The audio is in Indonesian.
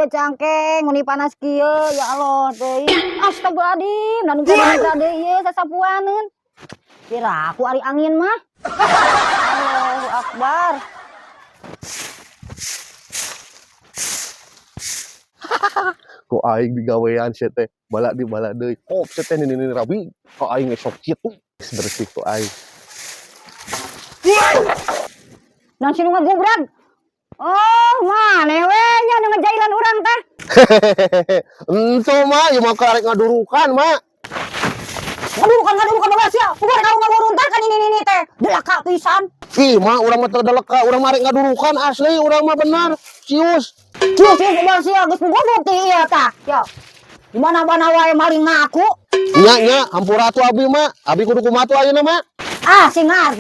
cangkeng muni panas kieu ya Allah teh. Astagfirullahaladzim, dan udah deui ieu sasapuaneun. Kira aku ari angin mah. Allahu Akbar. Kok aing digawean sia teh balak deui. Oh, sia teh nini rabi. Kok aing esok kitu bersih ku aing. Nang sinu ngagobrag. Oh, maneh we nya nu ngejailan urang teh. Ento mah ieu mah karek ngadurukan mah. Ngadurukan bae sia. Kumaha kamu ngawuruntakan ini teh. Delaka pisan. Ih, mah urang mah teu deleka, urang mah rek ngadurukan asli, urang mah bener. Cius. Cius kumaha sia geus ngobok teh ieu tah. Yo. Di mana-mana wae maling ngaku. Nya, hampura atuh abi mah. Abi kudu kumaha atuh ayeuna mah. Ah, sing ngarti